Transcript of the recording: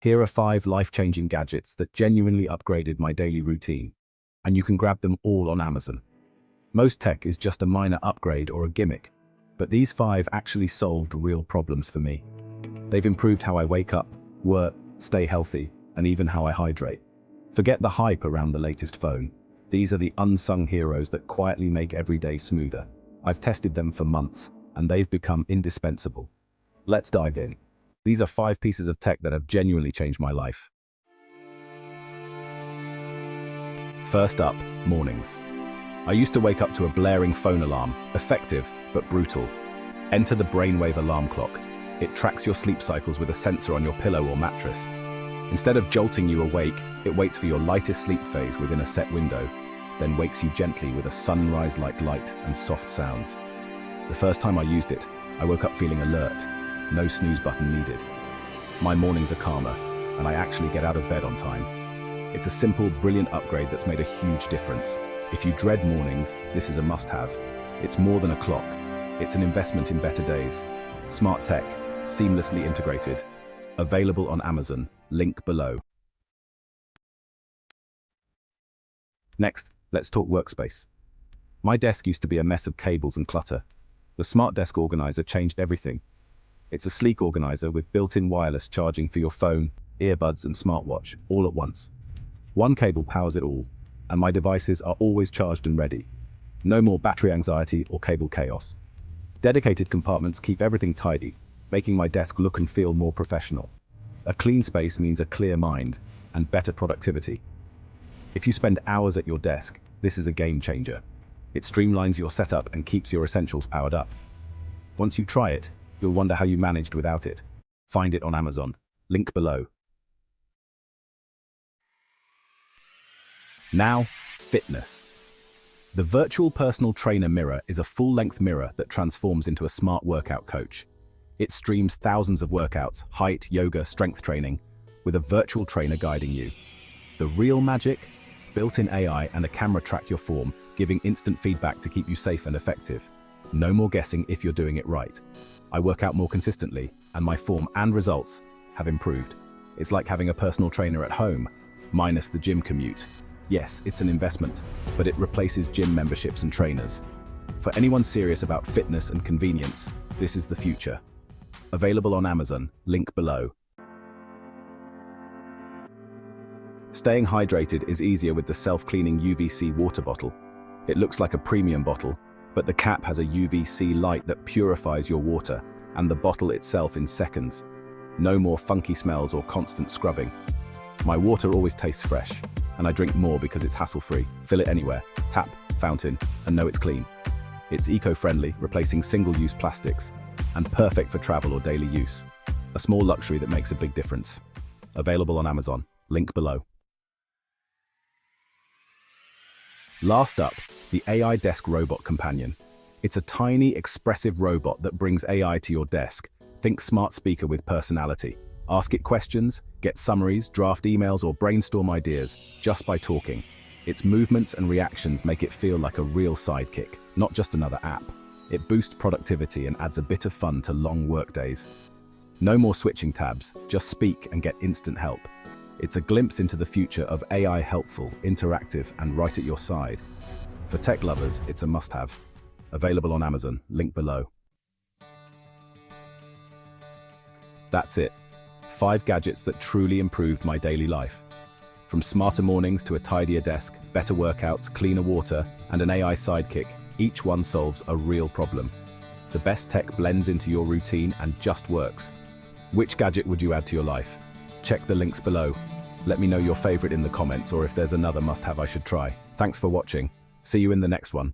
Here are 5 life-changing gadgets that genuinely upgraded my daily routine, and you can grab them all on Amazon. Most tech is just a minor upgrade or a gimmick, but these 5 actually solved real problems for me. They've improved how I wake up, work, stay healthy, and even how I hydrate. Forget the hype around the latest phone. These are the unsung heroes that quietly make every day smoother. I've tested them for months, and they've become indispensable. Let's dive in. These are 5 pieces of tech that have genuinely changed my life. First up, mornings. I used to wake up to a blaring phone alarm, effective but brutal. Enter the brainwave alarm clock. It tracks your sleep cycles with a sensor on your pillow or mattress. Instead of jolting you awake, it waits for your lightest sleep phase within a set window, then wakes you gently with a sunrise-like light and soft sounds. The first time I used it, I woke up feeling alert. No snooze button needed. My mornings are calmer, and I actually get out of bed on time. It's a simple, brilliant upgrade that's made a huge difference. If you dread mornings, this is a must-have. It's more than a clock. It's an investment in better days. Smart tech, seamlessly integrated. Available on Amazon, link below. Next, let's talk workspace. My desk used to be a mess of cables and clutter. The Smart Desk Organizer changed everything. It's a sleek organizer with built-in wireless charging for your phone, earbuds, and smartwatch, all at once. One cable powers it all, and my devices are always charged and ready. No more battery anxiety or cable chaos. Dedicated compartments keep everything tidy, making my desk look and feel more professional. A clean space means a clear mind and better productivity. If you spend hours at your desk, this is a game changer. It streamlines your setup and keeps your essentials powered up. Once you try it, you'll wonder how you managed without it. Find it on Amazon, link below. Now, fitness. The virtual personal trainer mirror is a full-length mirror that transforms into a smart workout coach. It streams thousands of workouts, height, yoga, strength training, with a virtual trainer guiding you. The real magic? Built-in AI and a camera track your form, giving instant feedback to keep you safe and effective. No more guessing if you're doing it right. I work out more consistently, and my form and results have improved. It's like having a personal trainer at home, minus the gym commute. Yes, it's an investment, but it replaces gym memberships and trainers. For anyone serious about fitness and convenience, this is the future. Available on Amazon, link below. Staying hydrated is easier with the self-cleaning UVC water bottle. It looks like a premium bottle, but the cap has a UVC light that purifies your water, and the bottle itself in seconds. No more funky smells or constant scrubbing. My water always tastes fresh, and I drink more because it's hassle-free. Fill it anywhere, tap, fountain, and know it's clean. It's eco-friendly, replacing single-use plastics, and perfect for travel or daily use. A small luxury that makes a big difference. Available on Amazon, link below. Last up, the AI Desk Robot Companion. It's a tiny, expressive robot that brings AI to your desk. Think smart speaker with personality. Ask it questions, get summaries, draft emails, or brainstorm ideas just by talking. Its movements and reactions make it feel like a real sidekick, not just another app. It boosts productivity and adds a bit of fun to long workdays. No more switching tabs, just speak and get instant help. It's a glimpse into the future of AI, helpful, interactive, and right at your side. For tech lovers, it's a must-have. Available on Amazon, link below. That's it. 5 gadgets that truly improved my daily life. From smarter mornings to a tidier desk, better workouts, cleaner water, and an AI sidekick, each one solves a real problem. The best tech blends into your routine and just works. Which gadget would you add to your life? Check the links below. Let me know your favorite in the comments or if there's another must-have I should try. Thanks for watching. See you in the next one.